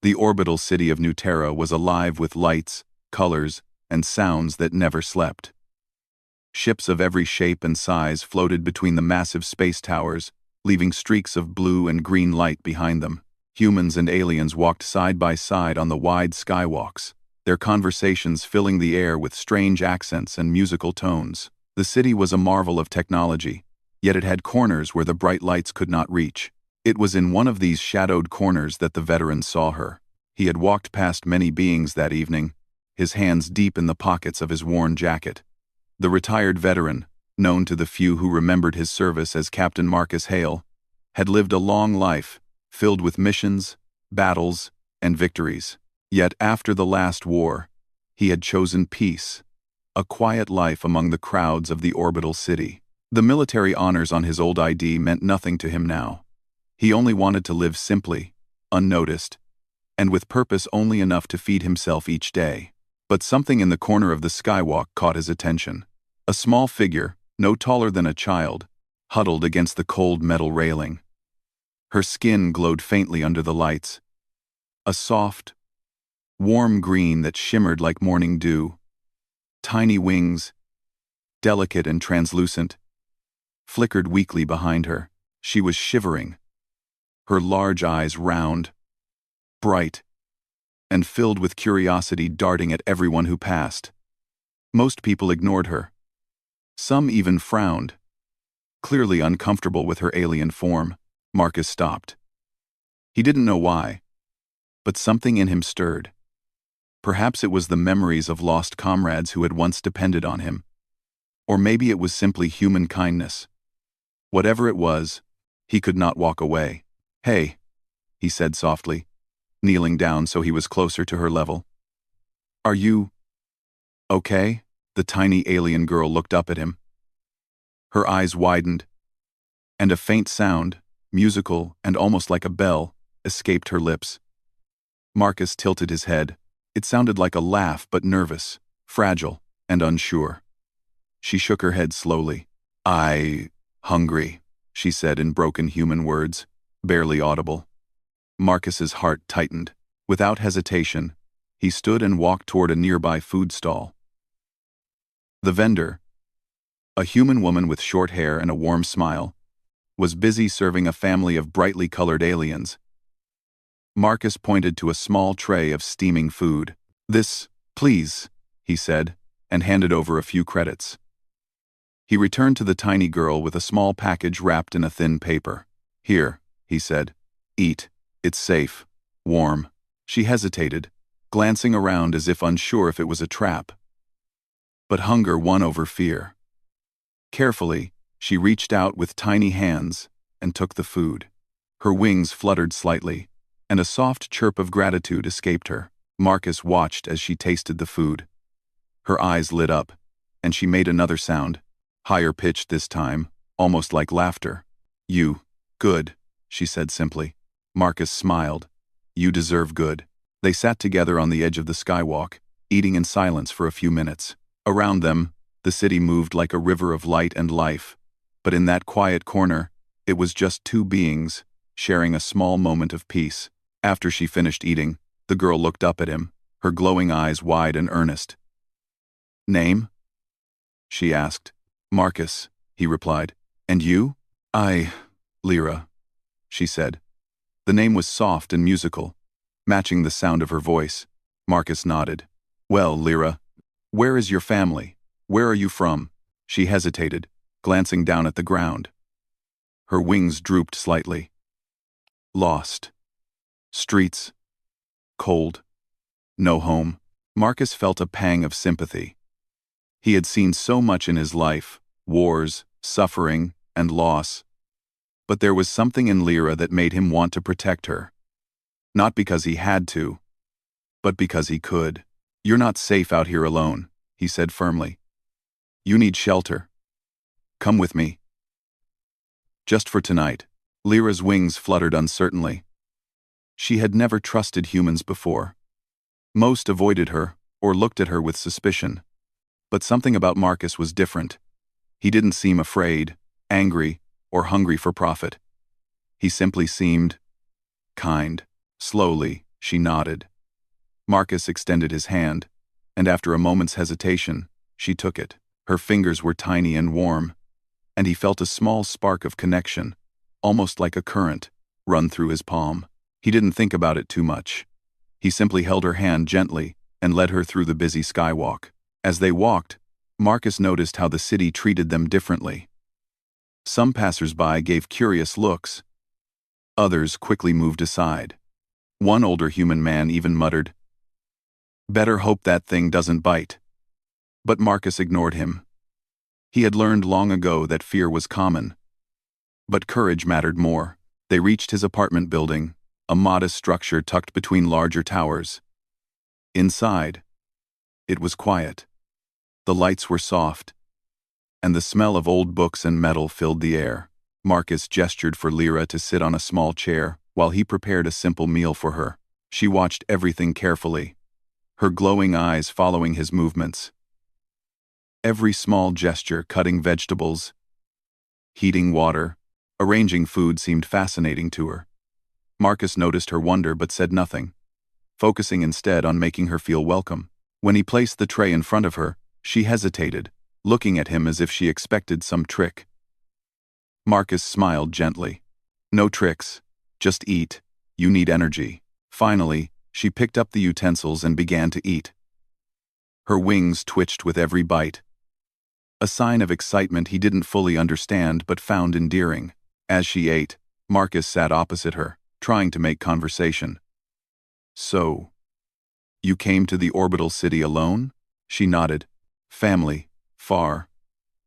The orbital city of New Terra was alive with lights, colors, and sounds that never slept. Ships of every shape and size floated between the massive space towers, leaving streaks of blue and green light behind them. Humans and aliens walked side by side on the wide skywalks, their conversations filling the air with strange accents and musical tones. The city was a marvel of technology, yet it had corners where the bright lights could not reach. It was in one of these shadowed corners that the veteran saw her. He had walked past many beings that evening, his hands deep in the pockets of his worn jacket. The retired veteran, known to the few who remembered his service as Captain Marcus Hale, had lived a long life, filled with missions, battles, and victories. Yet after the last war, he had chosen peace, a quiet life among the crowds of the orbital city. The military honors on his old ID meant nothing to him now. He only wanted to live simply, unnoticed, and with purpose only enough to feed himself each day. But something in the corner of the skywalk caught his attention. A small figure, no taller than a child, huddled against the cold metal railing. Her skin glowed faintly under the lights. A soft, warm green that shimmered like morning dew. Tiny wings, delicate and translucent, flickered weakly behind her. She was shivering, her large eyes round, bright, and filled with curiosity darting at everyone who passed. Most people ignored her. Some even frowned, clearly uncomfortable with her alien form. Marcus stopped. He didn't know why, but something in him stirred. Perhaps it was the memories of lost comrades who had once depended on him. Or maybe it was simply human kindness. Whatever it was, he could not walk away. "Hey," he said softly, kneeling down so he was closer to her level. "Are you okay?" The tiny alien girl looked up at him. Her eyes widened, and a faint sound, musical and almost like a bell, escaped her lips. Marcus tilted his head. It sounded like a laugh, but nervous, fragile, and unsure. She shook her head slowly. Hungry," she said in broken human words, barely audible. Marcus's heart tightened. Without hesitation, he stood and walked toward a nearby food stall. The vendor, a human woman with short hair and a warm smile, was busy serving a family of brightly colored aliens. Marcus pointed to a small tray of steaming food. "This, please," he said, and handed over a few credits. He returned to the tiny girl with a small package wrapped in a thin paper. "Here," he said. "Eat. It's safe. Warm." She hesitated, glancing around as if unsure if it was a trap. But hunger won over fear. Carefully, she reached out with tiny hands and took the food. Her wings fluttered slightly, and a soft chirp of gratitude escaped her. Marcus watched as she tasted the food. Her eyes lit up, and she made another sound, higher pitched this time, almost like laughter. Good," she said simply. Marcus smiled. "You deserve good." They sat together on the edge of the skywalk, eating in silence for a few minutes. Around them, the city moved like a river of light and life, but in that quiet corner, it was just two beings, sharing a small moment of peace. After she finished eating, the girl looked up at him, her glowing eyes wide and earnest. "Name?" she asked. "Marcus," he replied. "And you?" Lyra," she said. The name was soft and musical, matching the sound of her voice. Marcus nodded. "Well, Lyra, where is your family? Where are you from?" She hesitated, glancing down at the ground. Her wings drooped slightly. "Lost. Streets. Cold. No home." Marcus felt a pang of sympathy. He had seen so much in his life, wars, suffering, and loss. But there was something in Lyra that made him want to protect her. Not because he had to, but because he could. "You're not safe out here alone," he said firmly. "You need shelter. Come with me. Just for tonight." Lyra's wings fluttered uncertainly. She had never trusted humans before. Most avoided her or looked at her with suspicion. But something about Marcus was different. He didn't seem afraid, angry, or hungry for profit. He simply seemed kind. Slowly, She nodded. Marcus extended his hand, and after a moment's hesitation, she took it. Her fingers were tiny and warm, and he felt a small spark of connection, almost like a current, run through his palm. He didn't think about it too much. He simply held her hand gently and led her through the busy skywalk. As they walked, Marcus noticed how the city treated them differently. Some passers-by gave curious looks. Others quickly moved aside. One older human man even muttered, "Better hope that thing doesn't bite." But Marcus ignored him. He had learned long ago that fear was common. But courage mattered more. They reached his apartment building, a modest structure tucked between larger towers. Inside, it was quiet. The lights were soft, and the smell of old books and metal filled the air. Marcus gestured for Lyra to sit on a small chair while he prepared a simple meal for her. She watched everything carefully, her glowing eyes following his movements. Every small gesture, cutting vegetables, heating water, arranging food, seemed fascinating to her. Marcus noticed her wonder but said nothing, focusing instead on making her feel welcome. When he placed the tray in front of her, she hesitated, looking at him as if she expected some trick. Marcus smiled gently. "No tricks. Just eat. You need energy." Finally, she picked up the utensils and began to eat. Her wings twitched with every bite, a sign of excitement he didn't fully understand but found endearing. As she ate, Marcus sat opposite her, trying to make conversation. "So, you came to the orbital city alone?" She nodded. "Family, far,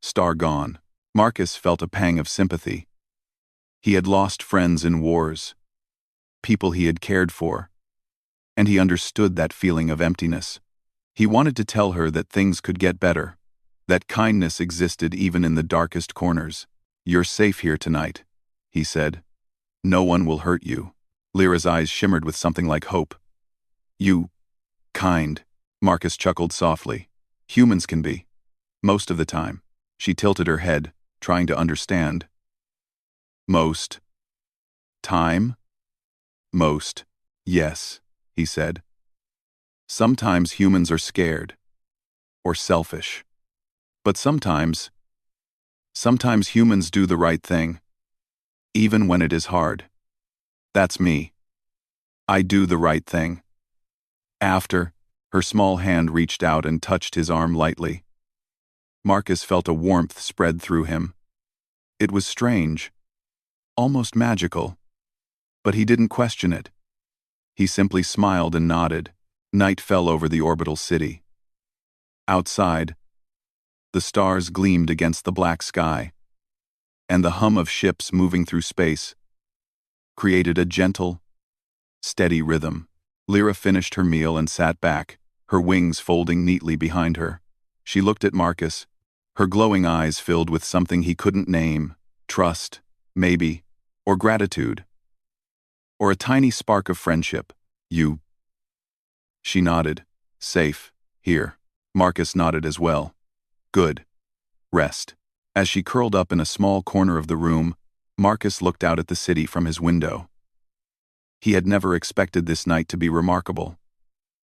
star gone." Marcus felt a pang of sympathy. He had lost friends in wars, people he had cared for, and he understood that feeling of emptiness. He wanted to tell her that things could get better, that kindness existed even in the darkest corners. "You're safe here tonight," he said. "No one will hurt you." Lyra's eyes shimmered with something like hope. "You, kind," Marcus chuckled softly. "Humans can be. Most of the time." She tilted her head, trying to understand. "Most time?" "Most, yes," he said. "Sometimes humans are scared, or selfish. But sometimes humans do the right thing, even when it is hard. That's me. I do the right thing." After, her small hand reached out and touched his arm lightly. Marcus felt a warmth spread through him. It was strange, almost magical, but he didn't question it. He simply smiled and nodded. Night fell over the orbital city. Outside, the stars gleamed against the black sky, and the hum of ships moving through space created a gentle, steady rhythm. Lyra finished her meal and sat back, her wings folding neatly behind her. She looked at Marcus, her glowing eyes filled with something he couldn't name: trust, maybe, or gratitude, or a tiny spark of friendship. "You?" She nodded. "Safe, here." Marcus nodded as well. "Good. Rest." As she curled up in a small corner of the room, Marcus looked out at the city from his window. He had never expected this night to be remarkable.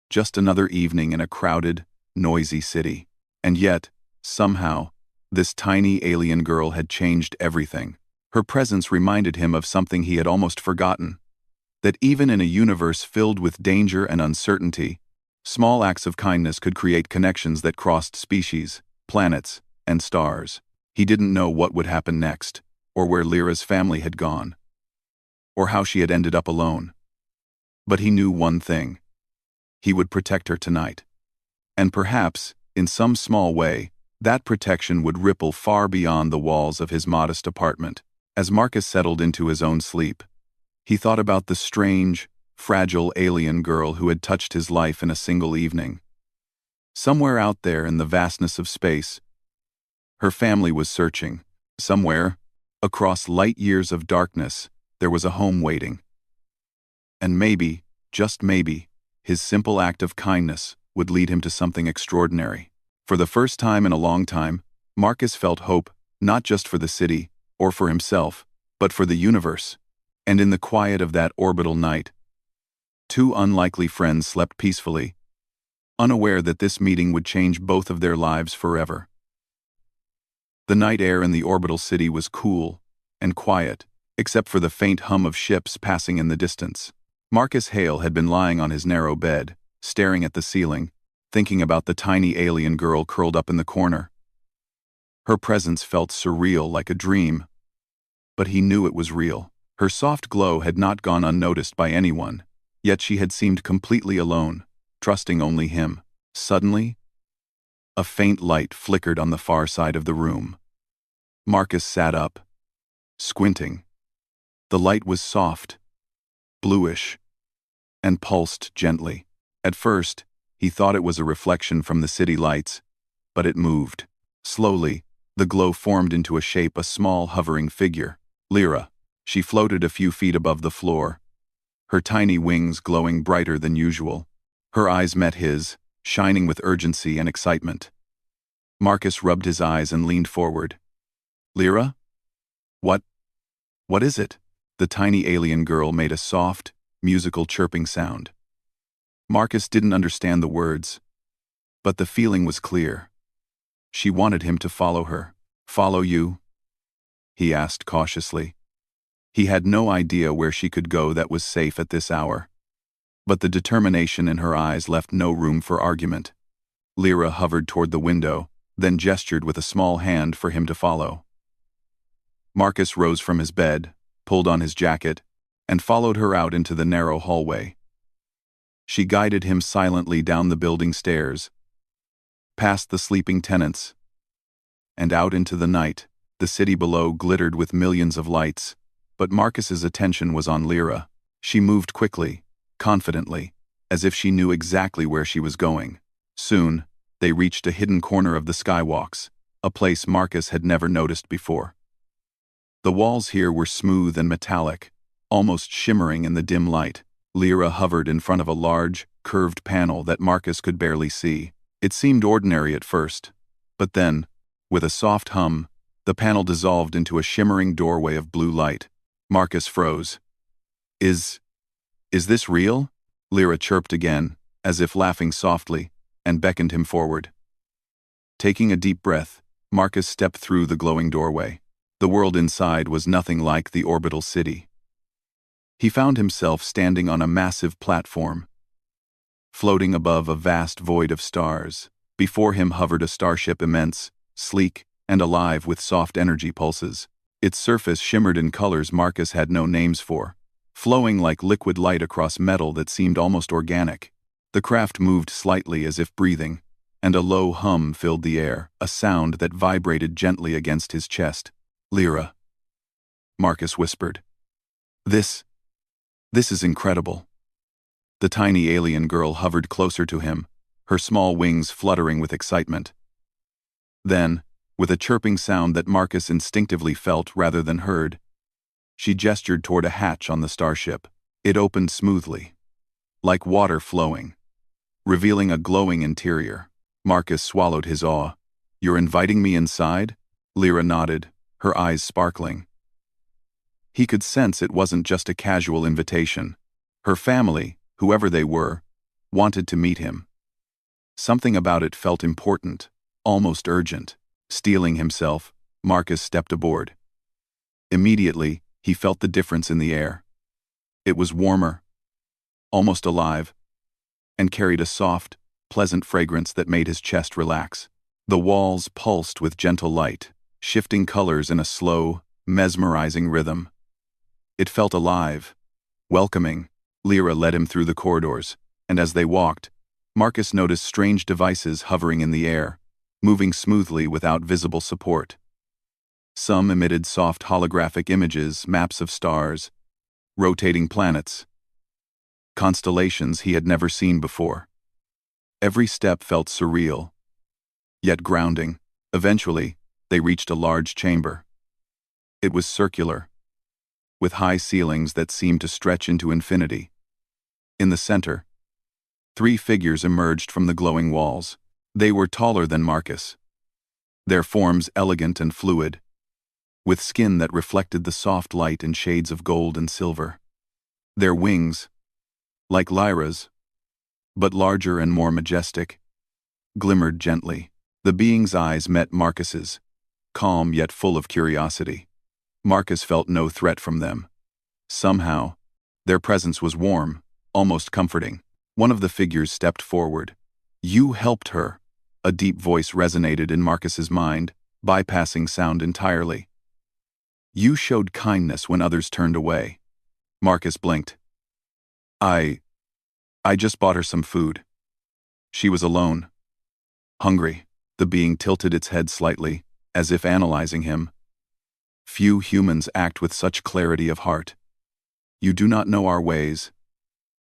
Just another evening in a crowded, noisy city. And yet, somehow, this tiny alien girl had changed everything. Her presence reminded him of something he had almost forgotten: that even in a universe filled with danger and uncertainty, small acts of kindness could create connections that crossed species, planets, and stars. He didn't know what would happen next, or where Lyra's family had gone, or how she had ended up alone. But he knew one thing: he would protect her tonight. And perhaps, in some small way, that protection would ripple far beyond the walls of his modest apartment. As Marcus settled into his own sleep, he thought about the strange, fragile alien girl who had touched his life in a single evening. Somewhere out there in the vastness of space, her family was searching. Somewhere, across light years of darkness, there was a home waiting. And maybe, just maybe, his simple act of kindness would lead him to something extraordinary. For the first time in a long time, Marcus felt hope, not just for the city, or for himself, but for the universe. And in the quiet of that orbital night, Two unlikely friends slept peacefully, unaware that this meeting would change both of their lives forever. The night air in the orbital city was cool and quiet, except for the faint hum of ships passing in the distance. Marcus Hale had been lying on his narrow bed, staring at the ceiling, thinking about the tiny alien girl curled up in the corner. Her presence felt surreal, like a dream, but he knew it was real. Her soft glow had not gone unnoticed by anyone, yet she had seemed completely alone, trusting only him. Suddenly, a faint light flickered on the far side of the room. Marcus sat up, squinting. The light was soft, bluish, and pulsed gently. At first, he thought it was a reflection from the city lights, but it moved. Slowly, the glow formed into a shape, a small hovering figure. Lyra. She floated a few feet above the floor, her tiny wings glowing brighter than usual. Her eyes met his, shining with urgency and excitement. Marcus rubbed his eyes and leaned forward. Lyra? What is it? The tiny alien girl made a soft, musical chirping sound. Marcus didn't understand the words, but the feeling was clear. She wanted him to follow her. Follow you? He asked cautiously. He had no idea where she could go that was safe at this hour. But the determination in her eyes left no room for argument. Lyra hovered toward the window, then gestured with a small hand for him to follow. Marcus rose from his bed, pulled on his jacket, and followed her out into the narrow hallway. She guided him silently down the building stairs, past the sleeping tenants, and out into the night. The city below glittered with millions of lights, but Marcus's attention was on Lyra. She moved quickly, confidently, as if she knew exactly where she was going. Soon, they reached a hidden corner of the skywalks, a place Marcus had never noticed before. The walls here were smooth and metallic, almost shimmering in the dim light. Lyra hovered in front of a large, curved panel that Marcus could barely see. It seemed ordinary at first, but then, with a soft hum, the panel dissolved into a shimmering doorway of blue light. Marcus froze. Is this real? Lyra chirped again, as if laughing softly, and beckoned him forward. Taking a deep breath, Marcus stepped through the glowing doorway. The world inside was nothing like the orbital city. He found himself standing on a massive platform, floating above a vast void of stars. Before him hovered a starship, immense, sleek, and alive with soft energy pulses. Its surface shimmered in colors Marcus had no names for, flowing like liquid light across metal that seemed almost organic. The craft moved slightly as if breathing, and a low hum filled the air, a sound that vibrated gently against his chest. Lyra, Marcus whispered. This is incredible. The tiny alien girl hovered closer to him, her small wings fluttering with excitement. Then, with a chirping sound that Marcus instinctively felt rather than heard, she gestured toward a hatch on the starship. It opened smoothly, like water flowing, revealing a glowing interior. Marcus swallowed his awe. You're inviting me inside? Lyra nodded, her eyes sparkling. He could sense it wasn't just a casual invitation. Her family, whoever they were, wanted to meet him. Something about it felt important, almost urgent. Steeling himself, Marcus stepped aboard. Immediately, he felt the difference in the air. It was warmer, almost alive, and carried a soft, pleasant fragrance that made his chest relax. The walls pulsed with gentle light, shifting colors in a slow, mesmerizing rhythm. It felt alive, welcoming. Lyra led him through the corridors, and as they walked, Marcus noticed strange devices hovering in the air, moving smoothly without visible support. Some emitted soft holographic images, maps of stars, rotating planets, constellations he had never seen before. Every step felt surreal, yet grounding. Eventually, they reached a large chamber. It was circular, with high ceilings that seemed to stretch into infinity. In the center, 3 figures emerged from the glowing walls. They were taller than Marcus, their forms elegant and fluid, with skin that reflected the soft light in shades of gold and silver. Their wings, like Lyra's, but larger and more majestic, glimmered gently. The being's eyes met Marcus's, calm yet full of curiosity. Marcus felt no threat from them. Somehow, their presence was warm, almost comforting. One of the figures stepped forward. "You helped her." A deep voice resonated in Marcus's mind, bypassing sound entirely. "You showed kindness when others turned away." Marcus blinked. I just bought her some food." She was alone. Hungry. The being tilted its head slightly, as if analyzing him. "Few humans act with such clarity of heart. You do not know our ways,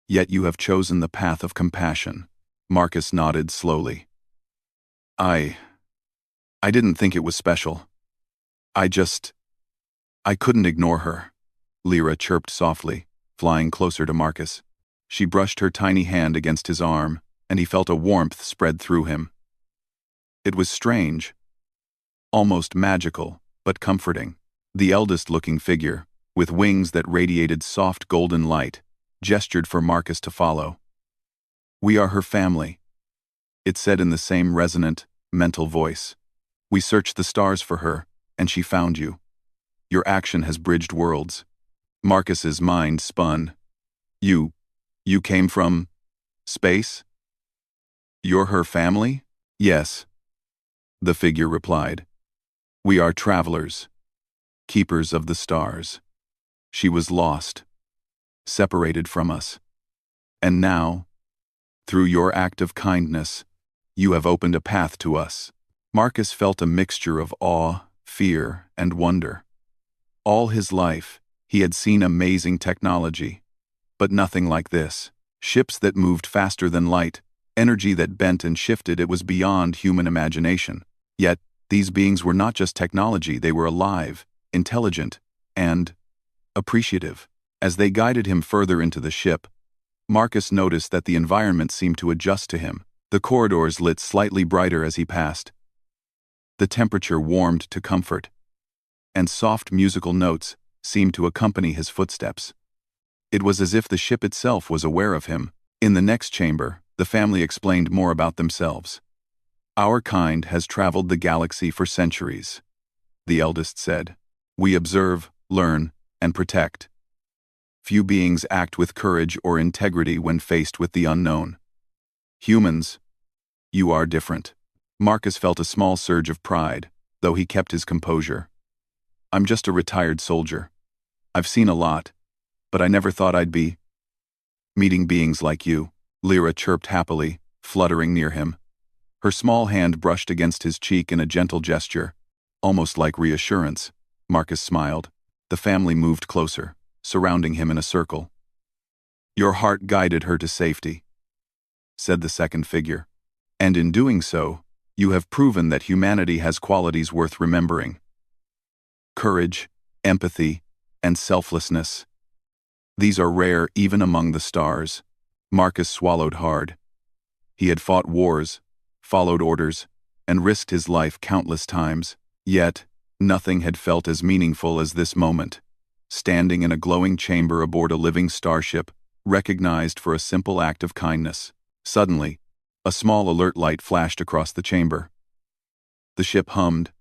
yet you have chosen the path of compassion." Marcus nodded slowly. I didn't think it was special. I couldn't ignore her." Lyra chirped softly, flying closer to Marcus. She brushed her tiny hand against his arm, and he felt a warmth spread through him. It was strange, almost magical, but comforting. The eldest-looking figure, with wings that radiated soft golden light, gestured for Marcus to follow. "We are her family," it said in the same resonant, mental voice. "We searched the stars for her, and she found you. Your action has bridged worlds." Marcus's mind spun. You came from space? You're her family?" "Yes," the figure replied. "We are travelers, keepers of the stars. She was lost, separated from us. And now, through your act of kindness, you have opened a path to us." Marcus felt a mixture of awe, fear, and wonder. All his life, he had seen amazing technology, but nothing like this. Ships that moved faster than light, energy that bent and shifted. It was beyond human imagination. Yet, these beings were not just technology, they were alive, intelligent, and appreciative. As they guided him further into the ship, Marcus noticed that the environment seemed to adjust to him. The corridors lit slightly brighter as he passed. The temperature warmed to comfort, and soft musical notes seemed to accompany his footsteps. It was as if the ship itself was aware of him. In the next chamber, the family explained more about themselves. "Our kind has traveled the galaxy for centuries," the eldest said. "We observe, learn, and protect. Few beings act with courage or integrity when faced with the unknown. Humans, you are different." Marcus felt a small surge of pride, though he kept his composure. "I'm just a retired soldier. I've seen a lot, but I never thought I'd be meeting beings like you." Lyra chirped happily, fluttering near him. Her small hand brushed against his cheek in a gentle gesture, almost like reassurance. Marcus smiled. The family moved closer, surrounding him in a circle. "Your heart guided her to safety," said the second figure. "And in doing so, you have proven that humanity has qualities worth remembering. Courage, empathy, and selflessness. These are rare even among the stars." Marcus swallowed hard. He had fought wars, followed orders, and risked his life countless times. Yet, nothing had felt as meaningful as this moment. Standing in a glowing chamber aboard a living starship, recognized for a simple act of kindness. Suddenly, a small alert light flashed across the chamber. The ship hummed,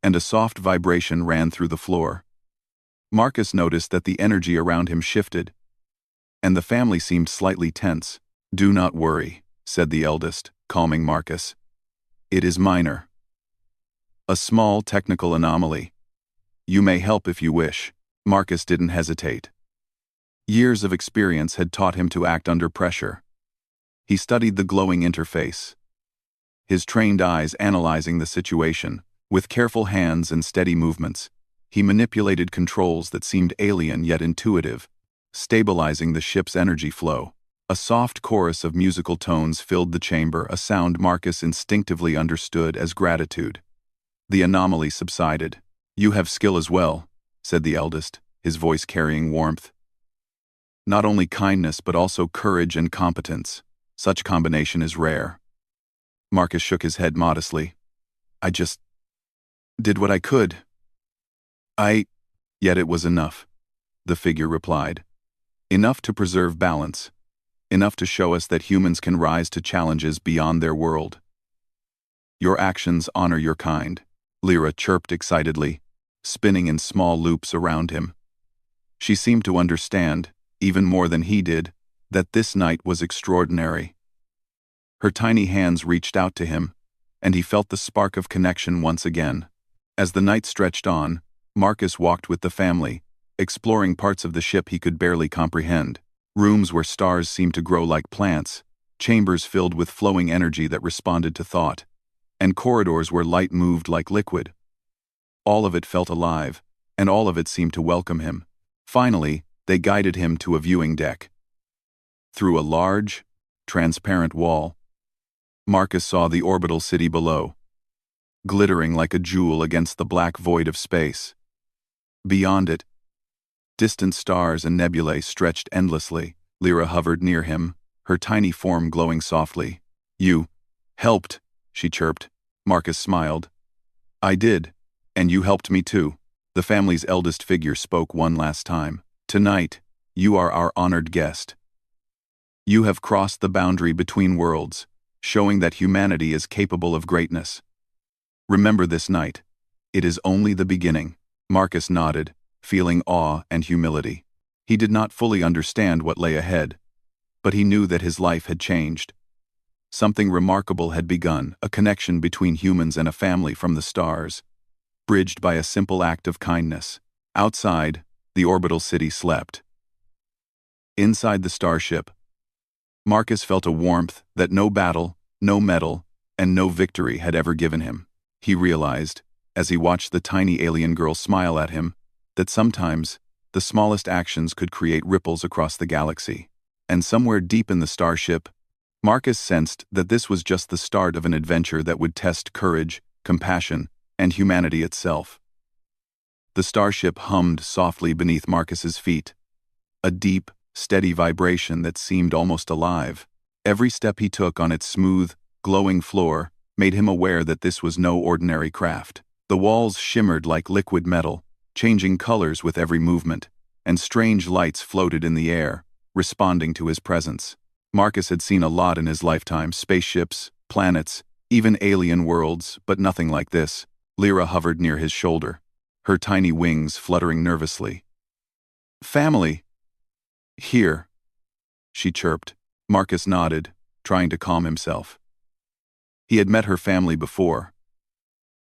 and a soft vibration ran through the floor. Marcus noticed that the energy around him shifted, and the family seemed slightly tense. "Do not worry," said the eldest, calming Marcus. "It is minor. A small technical anomaly. You may help if you wish." Marcus didn't hesitate. Years of experience had taught him to act under pressure. He studied the glowing interface, his trained eyes analyzing the situation. With careful hands and steady movements, he manipulated controls that seemed alien yet intuitive, stabilizing the ship's energy flow. A soft chorus of musical tones filled the chamber, a sound Marcus instinctively understood as gratitude. The anomaly subsided. "You have skill as well," said the eldest, his voice carrying warmth. "Not only kindness but also courage and competence. Such combination is rare." Marcus shook his head modestly. "I just did what I could." Yet it was enough," the figure replied. "Enough to preserve balance, enough to show us that humans can rise to challenges beyond their world. Your actions honor your kind, Lyra chirped excitedly, spinning in small loops around him. She seemed to understand, even more than he did, that this night was extraordinary. Her tiny hands reached out to him, and he felt the spark of connection once again. As the night stretched on, Marcus walked with the family, exploring parts of the ship he could barely comprehend. Rooms where stars seemed to grow like plants, chambers filled with flowing energy that responded to thought, and corridors where light moved like liquid. All of it felt alive, and all of it seemed to welcome him. Finally, they guided him to a viewing deck. Through a large, transparent wall, Marcus saw the orbital city below, glittering like a jewel against the black void of space. Beyond it, distant stars and nebulae stretched endlessly. Lyra hovered near him, her tiny form glowing softly. "You helped," she chirped. Marcus smiled. "I did, and you helped me too." The family's eldest figure spoke one last time. "Tonight, you are our honored guest. You have crossed the boundary between worlds, showing that humanity is capable of greatness. Remember this night. It is only the beginning." Marcus nodded, feeling awe and humility. He did not fully understand what lay ahead, but he knew that his life had changed. Something remarkable had begun, a connection between humans and a family from the stars, bridged by a simple act of kindness. Outside, the orbital city slept. Inside the starship, Marcus felt a warmth that no battle, no medal, and no victory had ever given him. He realized, as he watched the tiny alien girl smile at him, that sometimes the smallest actions could create ripples across the galaxy. And somewhere deep in the starship, Marcus sensed that this was just the start of an adventure that would test courage, compassion, and humanity itself. The starship hummed softly beneath Marcus's feet, a deep, steady vibration that seemed almost alive. Every step he took on its smooth, glowing floor made him aware that this was no ordinary craft. The walls shimmered like liquid metal, changing colors with every movement, and strange lights floated in the air, responding to his presence. Marcus had seen a lot in his lifetime: spaceships, planets, even alien worlds, but nothing like this. Lyra hovered near his shoulder, her tiny wings fluttering nervously. "Family. Here," she chirped. Marcus nodded, trying to calm himself. He had met her family before,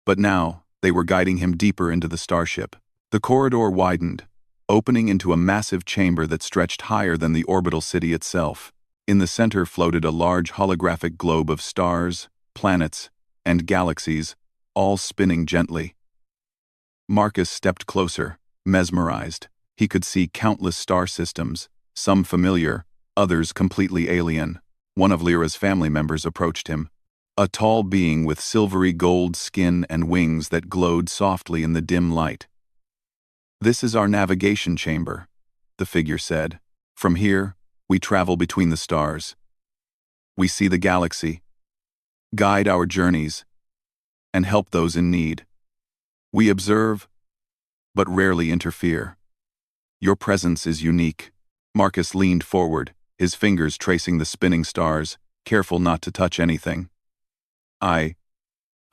but now they were guiding him deeper into the starship. The corridor widened, opening into a massive chamber that stretched higher than the orbital city itself. In the center floated a large holographic globe of stars, planets, and galaxies, all spinning gently. Marcus stepped closer, mesmerized. He could see countless star systems, some familiar, others completely alien. One of Lyra's family members approached him, a tall being with silvery gold skin and wings that glowed softly in the dim light. "This is our navigation chamber," the figure said. "From here, we travel between the stars. We see the galaxy, guide our journeys, and help those in need. We observe, but rarely interfere. Your presence is unique." Marcus leaned forward, his fingers tracing the spinning stars, careful not to touch anything. I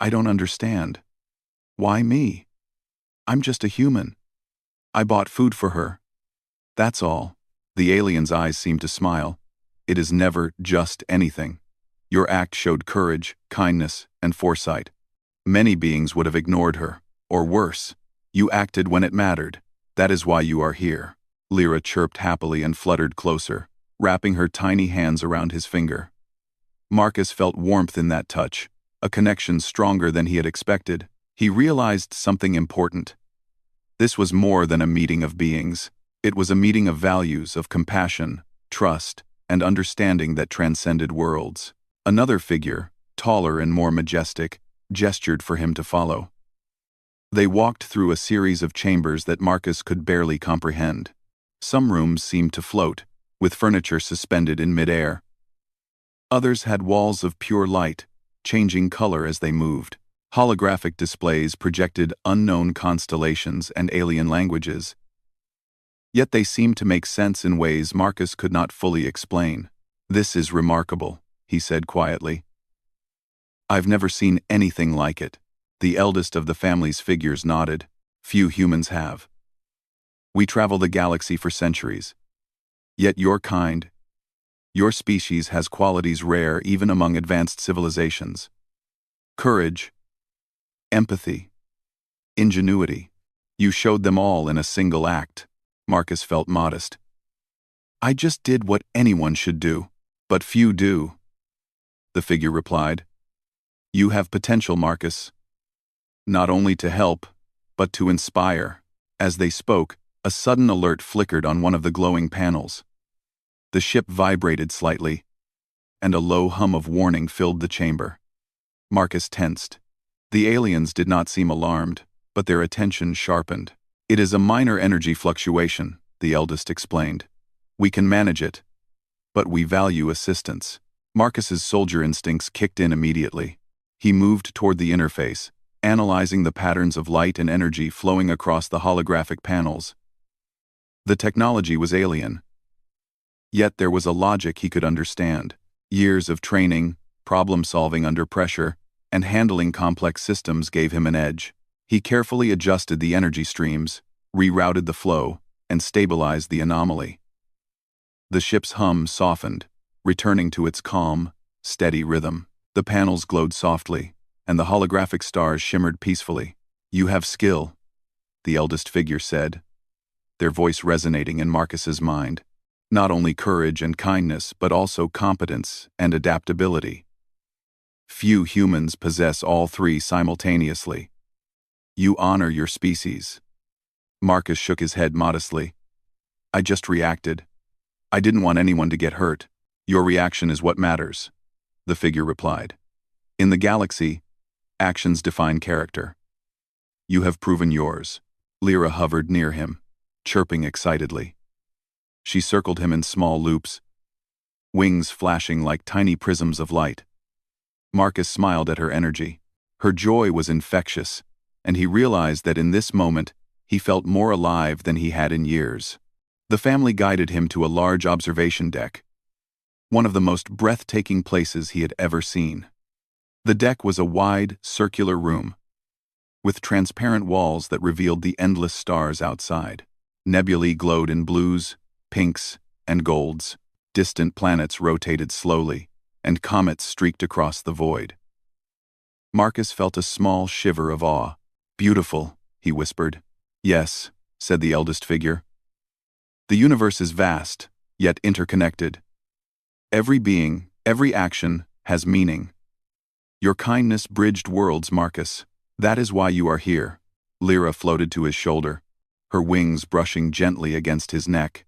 don't understand. Why me? I'm just a human. I bought food for her. That's all." The alien's eyes seemed to smile. "It is never just anything. Your act showed courage, kindness, and foresight. Many beings would have ignored her, or worse. You acted when it mattered. That is why you are here." Lyra chirped happily and fluttered closer, wrapping her tiny hands around his finger. Marcus felt warmth in that touch, a connection stronger than he had expected. He realized something important. This was more than a meeting of beings. It was a meeting of values, of compassion, trust, and understanding that transcended worlds. Another figure, taller and more majestic, gestured for him to follow. They walked through a series of chambers that Marcus could barely comprehend. Some rooms seemed to float, with furniture suspended in midair. Others had walls of pure light, changing color as they moved. Holographic displays projected unknown constellations and alien languages. Yet they seemed to make sense in ways Marcus could not fully explain. "This is remarkable," he said quietly. "I've never seen anything like it." The eldest of the family's figures nodded. "Few humans have. We travel the galaxy for centuries. Yet your species has qualities rare even among advanced civilizations. Courage, empathy, ingenuity. You showed them all in a single act." Marcus felt modest. "I just did what anyone should do, but few do," the figure replied. "You have potential, Marcus. Not only to help, but to inspire." As they spoke, a sudden alert flickered on one of the glowing panels. The ship vibrated slightly, and a low hum of warning filled the chamber. Marcus tensed. The aliens did not seem alarmed, but their attention sharpened. "It is a minor energy fluctuation," the eldest explained. "We can manage it, but we value assistance." Marcus's soldier instincts kicked in immediately. He moved toward the interface, analyzing the patterns of light and energy flowing across the holographic panels. The technology was alien. Yet there was a logic he could understand. Years of training, problem-solving under pressure, and handling complex systems gave him an edge. He carefully adjusted the energy streams, rerouted the flow, and stabilized the anomaly. The ship's hum softened, returning to its calm, steady rhythm. The panels glowed softly, and the holographic stars shimmered peacefully. "You have skill," the eldest figure said, their voice resonating in Marcus's mind. "Not only courage and kindness, but also competence and adaptability. Few humans possess all three simultaneously. You honor your species." Marcus shook his head modestly. "I just reacted. I didn't want anyone to get hurt." "Your reaction is what matters," the figure replied. "In the galaxy, actions define character. You have proven yours." Lyra hovered near him, chirping excitedly. She circled him in small loops, wings flashing like tiny prisms of light. Marcus smiled at her energy. Her joy was infectious, and he realized that in this moment, he felt more alive than he had in years. The family guided him to a large observation deck, one of the most breathtaking places he had ever seen. The deck was a wide, circular room, with transparent walls that revealed the endless stars outside. Nebulae glowed in blues, pinks, and golds. Distant planets rotated slowly, and comets streaked across the void. Marcus felt a small shiver of awe. "Beautiful," he whispered. "Yes," said the eldest figure. "The universe is vast, yet interconnected. Every being, every action, has meaning. Your kindness bridged worlds, Marcus. That is why you are here." Lyra floated to his shoulder, her wings brushing gently against his neck.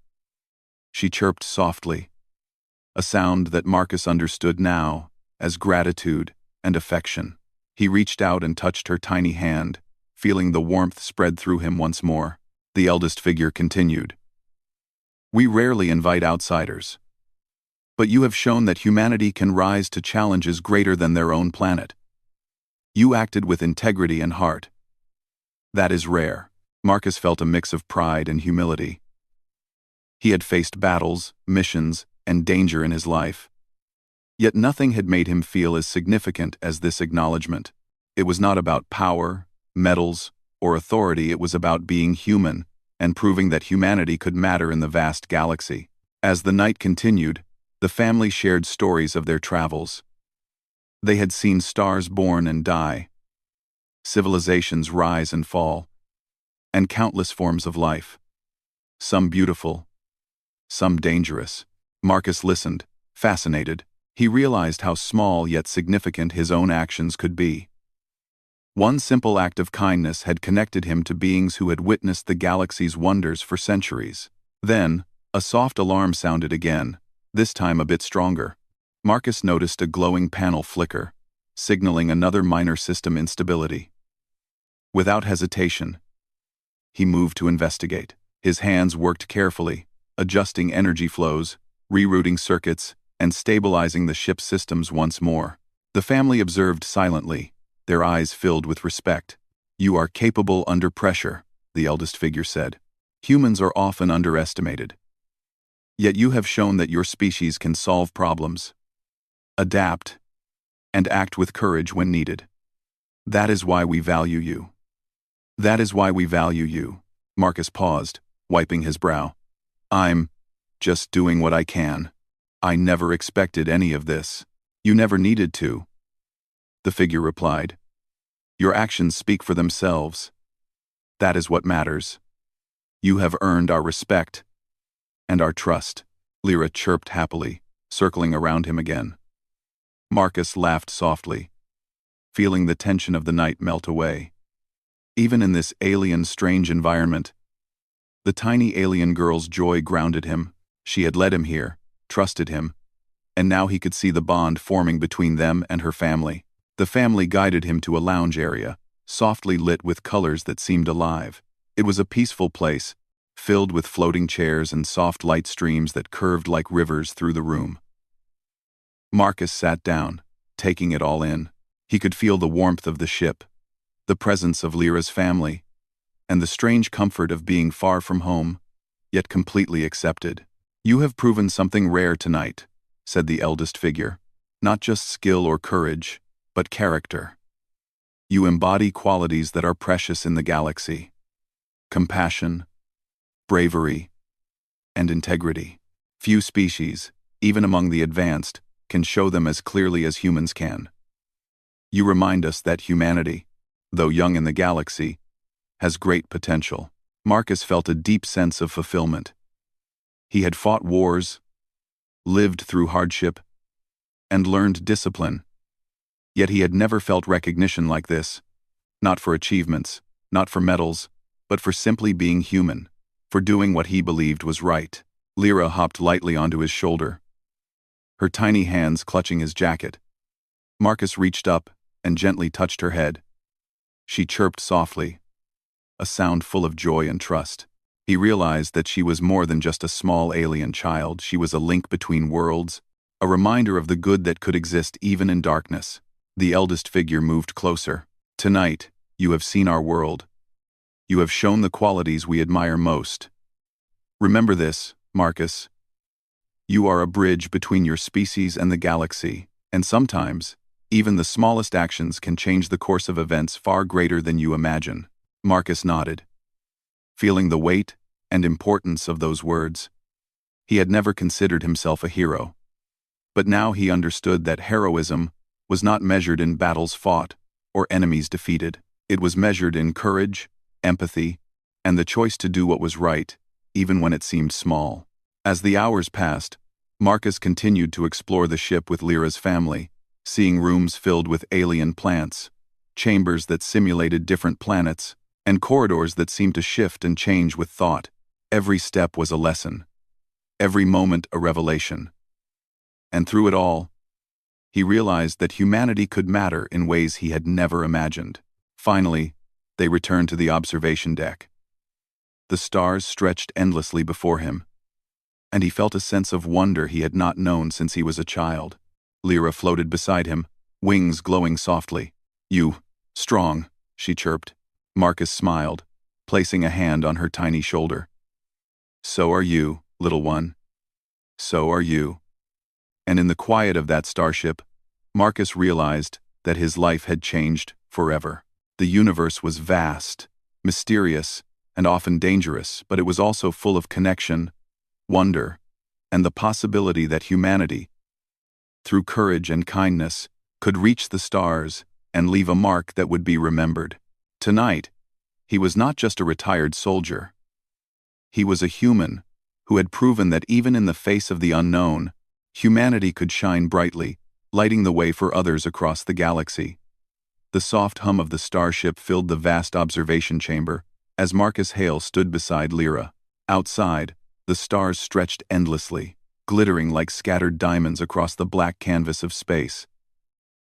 She chirped softly, a sound that Marcus understood now as gratitude and affection. He reached out and touched her tiny hand, feeling the warmth spread through him once more. The eldest figure continued. "We rarely invite outsiders. But you have shown that humanity can rise to challenges greater than their own planet. You acted with integrity and heart. That is rare." Marcus felt a mix of pride and humility. He had faced battles, missions, and danger in his life. Yet nothing had made him feel as significant as this acknowledgement. It was not about power, medals, or authority. It was about being human and proving that humanity could matter in the vast galaxy. As the night continued, the family shared stories of their travels. They had seen stars born and die, civilizations rise and fall, and countless forms of life. Some beautiful, some dangerous. Marcus listened, fascinated. He realized how small yet significant his own actions could be. One simple act of kindness had connected him to beings who had witnessed the galaxy's wonders for centuries. Then, a soft alarm sounded again, this time a bit stronger. Marcus noticed a glowing panel flicker, signaling another minor system instability. Without hesitation, he moved to investigate. His hands worked carefully, adjusting energy flows, rerouting circuits, and stabilizing the ship's systems once more. The family observed silently, their eyes filled with respect. "You are capable under pressure," the eldest figure said. "Humans are often underestimated. Yet you have shown that your species can solve problems, adapt, and act with courage when needed. That is why we value you. That is why we value you." Marcus paused, wiping his brow. "I'm just doing what I can. I never expected any of this." "You never needed to," the figure replied. "Your actions speak for themselves. That is what matters. You have earned our respect and our trust." Lyra chirped happily, circling around him again. Marcus laughed softly, feeling the tension of the night melt away. Even in this alien, strange environment, the tiny alien girl's joy grounded him. She had led him here, trusted him, and now he could see the bond forming between them and her family. The family guided him to a lounge area, softly lit with colors that seemed alive. It was a peaceful place, filled with floating chairs and soft light streams that curved like rivers through the room. Marcus sat down, taking it all in. He could feel the warmth of the ship, the presence of Lyra's family, and the strange comfort of being far from home, yet completely accepted. "You have proven something rare tonight," said the eldest figure. "Not just skill or courage, but character. You embody qualities that are precious in the galaxy: compassion, bravery, and integrity. Few species, even among the advanced, can show them as clearly as humans can. You remind us that humanity, though young in the galaxy, has great potential." Marcus felt a deep sense of fulfillment. He had fought wars, lived through hardship, and learned discipline. Yet he had never felt recognition like this, not for achievements, not for medals, but for simply being human, for doing what he believed was right. Lyra hopped lightly onto his shoulder, her tiny hands clutching his jacket. Marcus reached up and gently touched her head. She chirped softly, a sound full of joy and trust. He realized that she was more than just a small alien child. She was a link between worlds, a reminder of the good that could exist even in darkness. The eldest figure moved closer. "Tonight, you have seen our world. You have shown the qualities we admire most. Remember this, Marcus. You are a bridge between your species and the galaxy, and sometimes, even the smallest actions can change the course of events far greater than you imagine." Marcus nodded, feeling the weight and importance of those words. He had never considered himself a hero, but now he understood that heroism was not measured in battles fought or enemies defeated. It was measured in courage, empathy, and the choice to do what was right, even when it seemed small. As the hours passed, Marcus continued to explore the ship with Lyra's family, seeing rooms filled with alien plants, chambers that simulated different planets, and corridors that seemed to shift and change with thought. Every step was a lesson, every moment a revelation. And through it all, he realized that humanity could matter in ways he had never imagined. Finally, they returned to the observation deck. The stars stretched endlessly before him, and he felt a sense of wonder he had not known since he was a child. Lyra floated beside him, wings glowing softly. "You, strong," she chirped. Marcus smiled, placing a hand on her tiny shoulder. "So are you, little one. So are you." And in the quiet of that starship, Marcus realized that his life had changed forever. The universe was vast, mysterious, and often dangerous, but it was also full of connection, wonder, and the possibility that humanity, through courage and kindness, could reach the stars and leave a mark that would be remembered. Tonight, he was not just a retired soldier. He was a human who had proven that even in the face of the unknown, humanity could shine brightly, lighting the way for others across the galaxy. The soft hum of the starship filled the vast observation chamber as Marcus Hale stood beside Lyra. Outside, the stars stretched endlessly, glittering like scattered diamonds across the black canvas of space.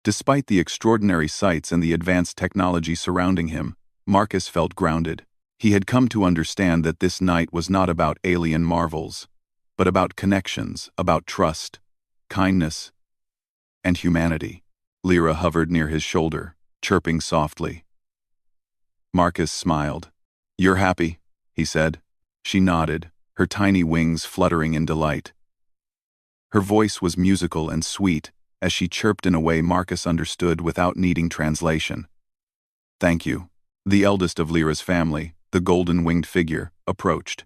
Despite the extraordinary sights and the advanced technology surrounding him, Marcus felt grounded. He had come to understand that this night was not about alien marvels, but about connections, about trust, kindness, and humanity. Lyra hovered near his shoulder, chirping softly. Marcus smiled. "You're happy," he said. She nodded, her tiny wings fluttering in delight. Her voice was musical and sweet as she chirped in a way Marcus understood without needing translation. "Thank you." The eldest of Lyra's family, the golden-winged figure, approached.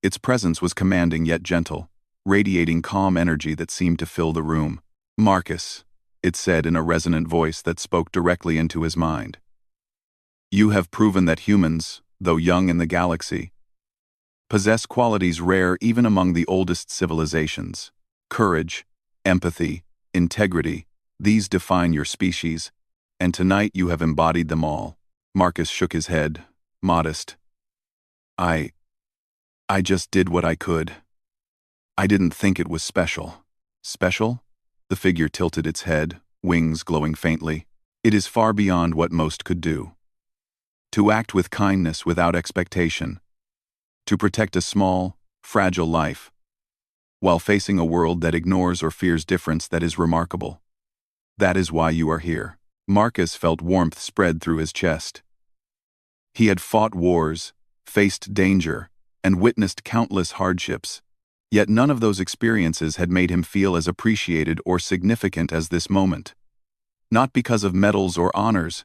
Its presence was commanding yet gentle, radiating calm energy that seemed to fill the room. "Marcus," it said in a resonant voice that spoke directly into his mind. "You have proven that humans, though young in the galaxy, possess qualities rare even among the oldest civilizations. Courage, empathy, integrity, these define your species, and tonight you have embodied them all." Marcus shook his head, modest. I just did what I could. I didn't think it was special." "Special?" The figure tilted its head, wings glowing faintly. "It is far beyond what most could do. To act with kindness without expectation. To protect a small, fragile life, while facing a world that ignores or fears difference, that is remarkable. That is why you are here." Marcus felt warmth spread through his chest. He had fought wars, faced danger, and witnessed countless hardships, yet none of those experiences had made him feel as appreciated or significant as this moment. Not because of medals or honors,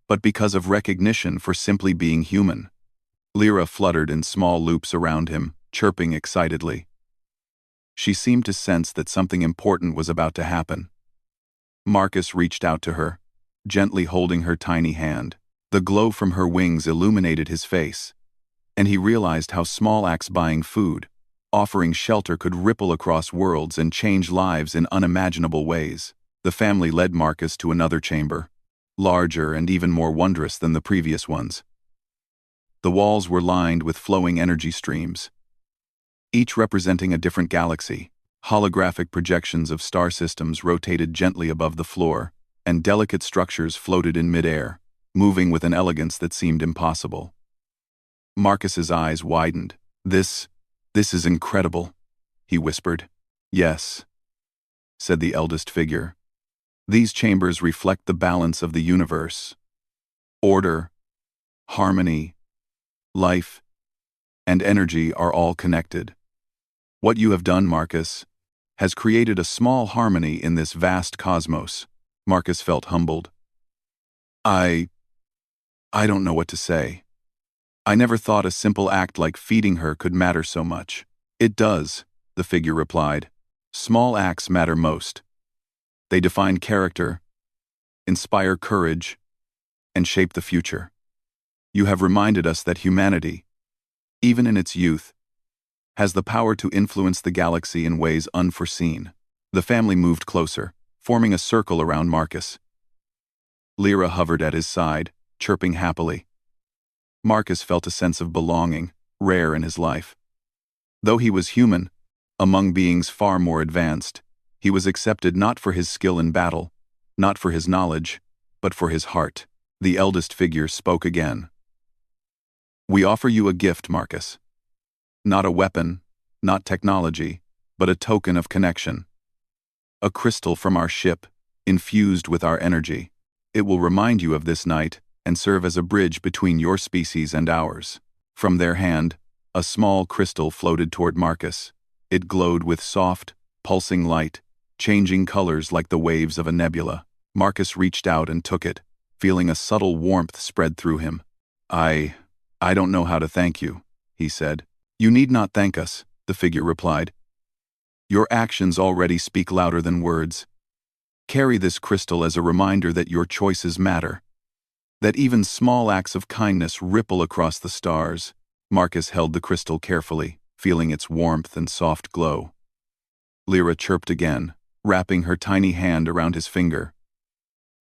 but because of recognition for simply being human. Lyra fluttered in small loops around him, chirping excitedly. She seemed to sense that something important was about to happen. Marcus reached out to her, gently holding her tiny hand. The glow from her wings illuminated his face, and he realized how small acts buying food, offering shelter could ripple across worlds and change lives in unimaginable ways. The family led Marcus to another chamber, larger and even more wondrous than the previous ones. The walls were lined with flowing energy streams, each representing a different galaxy. Holographic projections of star systems rotated gently above the floor, and delicate structures floated in midair, moving with an elegance that seemed impossible. Marcus's eyes widened. This is incredible," he whispered. "Yes," said the eldest figure. "These chambers reflect the balance of the universe. Order, harmony, life, and energy are all connected. What you have done, Marcus, has created a small harmony in this vast cosmos." Marcus felt humbled. I don't know what to say. I never thought a simple act like feeding her could matter so much." "It does," the figure replied. "Small acts matter most. They define character, inspire courage, and shape the future. You have reminded us that humanity, even in its youth, has the power to influence the galaxy in ways unforeseen." The family moved closer, forming a circle around Marcus. Lyra hovered at his side, chirping happily. Marcus felt a sense of belonging, rare in his life. Though he was human, among beings far more advanced, he was accepted not for his skill in battle, not for his knowledge, but for his heart. The eldest figure spoke again. "We offer you a gift, Marcus. Not a weapon, not technology, but a token of connection. A crystal from our ship, infused with our energy. It will remind you of this night and serve as a bridge between your species and ours." From their hand, a small crystal floated toward Marcus. It glowed with soft, pulsing light, changing colors like the waves of a nebula. Marcus reached out and took it, feeling a subtle warmth spread through him. I don't know how to thank you," he said. "You need not thank us," the figure replied. "Your actions already speak louder than words. Carry this crystal as a reminder that your choices matter, that even small acts of kindness ripple across the stars." Marcus held the crystal carefully, feeling its warmth and soft glow. Lyra chirped again, wrapping her tiny hand around his finger.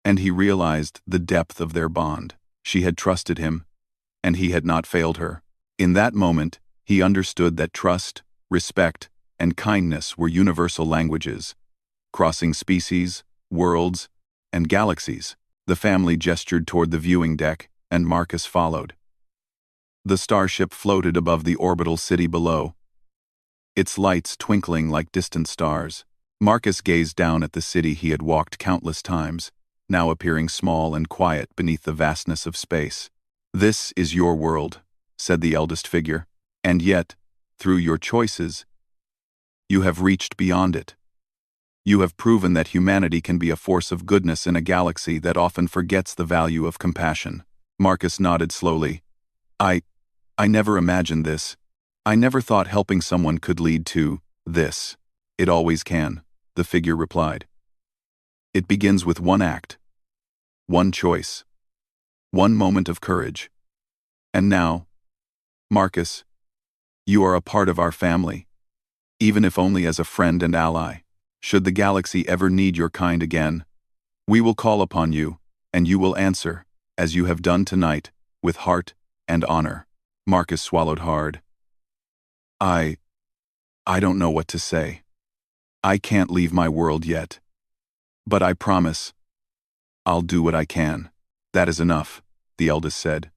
And he realized the depth of their bond. She had trusted him, and he had not failed her. In that moment, he understood that trust, respect, and kindness were universal languages, crossing species, worlds, and galaxies. The family gestured toward the viewing deck, and Marcus followed. The starship floated above the orbital city below, its lights twinkling like distant stars. Marcus gazed down at the city he had walked countless times, now appearing small and quiet beneath the vastness of space. "This is your world," said the eldest figure. "And yet, through your choices, you have reached beyond it. You have proven that humanity can be a force of goodness in a galaxy that often forgets the value of compassion. Marcus nodded slowly. I never imagined this. I never thought helping someone could lead to this. It always can, the figure replied. It begins with one act, one choice, one moment of courage. And now, Marcus, you are a part of our family, even if only as a friend and ally. Should the galaxy ever need your kind again, we will call upon you, and you will answer, as you have done tonight, with heart and honor. Marcus swallowed hard. I don't know what to say. I can't leave my world yet. But I promise, I'll do what I can. That is enough, the eldest said.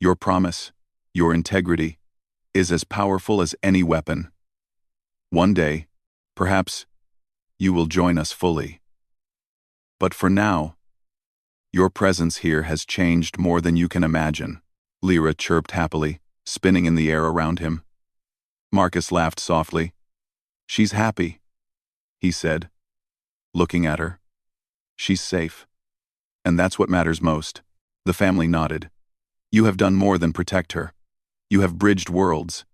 Your promise, your integrity, is as powerful as any weapon. One day, perhaps, you will join us fully. But for now, your presence here has changed more than you can imagine. Lyra chirped happily, spinning in the air around him. Marcus laughed softly. She's happy, he said, looking at her. She's safe. And that's what matters most. The family nodded. You have done more than protect her. You have bridged worlds.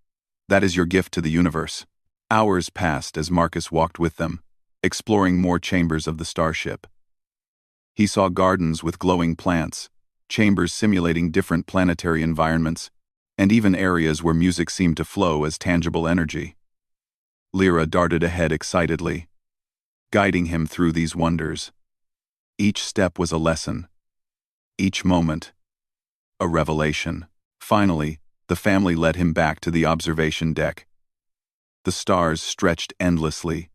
That is your gift to the universe. Hours passed as Marcus walked with them, exploring more chambers of the Starship. He saw gardens with glowing plants, chambers simulating different planetary environments, and even areas where music seemed to flow as tangible energy. Lyra darted ahead excitedly, guiding him through these wonders. Each step was a lesson. Each moment, a revelation. Finally, the family led him back to the observation deck. The stars stretched endlessly,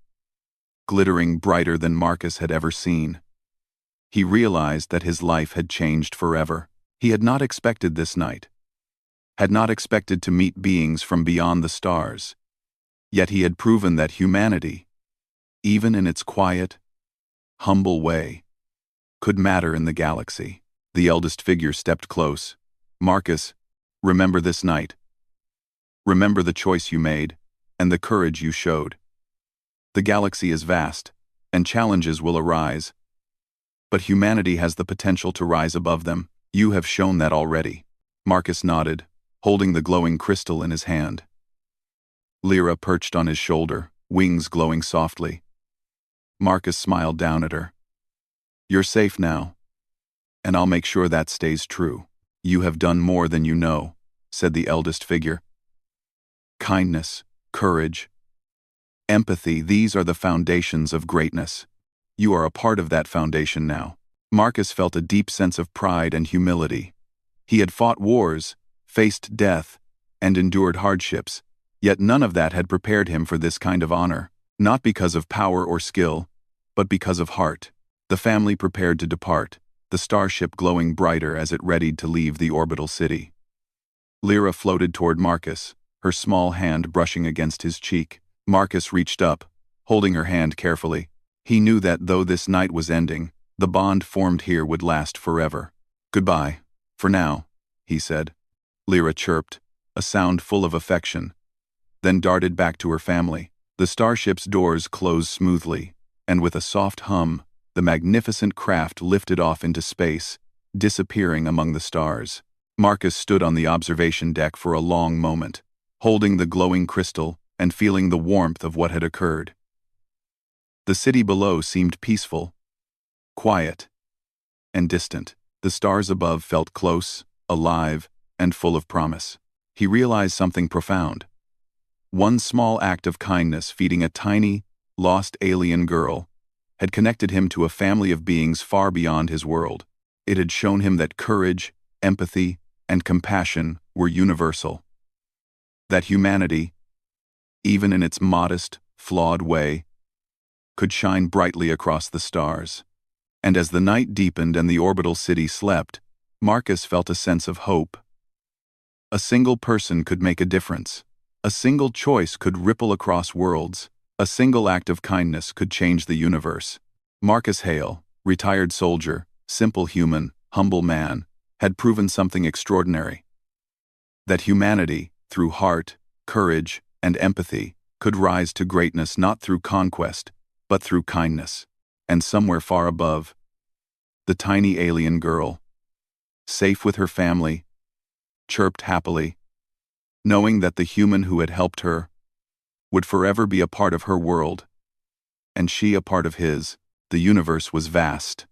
glittering brighter than Marcus had ever seen. He realized that his life had changed forever. He had not expected this night, had not expected to meet beings from beyond the stars. Yet he had proven that humanity, even in its quiet, humble way, could matter in the galaxy. The eldest figure stepped close. Marcus, remember this night. Remember the choice you made, and the courage you showed. The galaxy is vast, and challenges will arise. But humanity has the potential to rise above them. You have shown that already. Marcus nodded, holding the glowing crystal in his hand. Lyra perched on his shoulder, wings glowing softly. Marcus smiled down at her. You're safe now, and I'll make sure that stays true. You have done more than you know, said the eldest figure. Kindness, courage, empathy, these are the foundations of greatness. You are a part of that foundation now. Marcus felt a deep sense of pride and humility. He had fought wars, faced death, and endured hardships, yet none of that had prepared him for this kind of honor, not because of power or skill, but because of heart. The family prepared to depart, the starship glowing brighter as it readied to leave the orbital city. Lyra floated toward Marcus, her small hand brushing against his cheek. Marcus reached up, holding her hand carefully. He knew that though this night was ending, the bond formed here would last forever. Goodbye, for now, he said. Lyra chirped, a sound full of affection, then darted back to her family. The starship's doors closed smoothly, and with a soft hum, the magnificent craft lifted off into space, disappearing among the stars. Marcus stood on the observation deck for a long moment, holding the glowing crystal and feeling the warmth of what had occurred. The city below seemed peaceful, quiet, and distant. The stars above felt close, alive, and full of promise. He realized something profound. One small act of kindness feeding a tiny, lost alien girl had connected him to a family of beings far beyond his world. It had shown him that courage, empathy, and compassion were universal. That humanity, even in its modest, flawed way, could shine brightly across the stars. And as the night deepened and the orbital city slept, Marcus felt a sense of hope. A single person could make a difference. A single choice could ripple across worlds. A single act of kindness could change the universe. Marcus Hale, retired soldier, simple human, humble man, had proven something extraordinary. That humanity, through heart, courage, and empathy could rise to greatness not through conquest, but through kindness. And somewhere far above, the tiny alien girl, safe with her family, chirped happily, knowing that the human who had helped her would forever be a part of her world, and she a part of his. The universe was vast.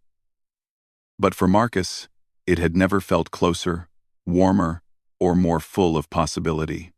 But for Marcus, it had never felt closer, warmer, or more full of possibility.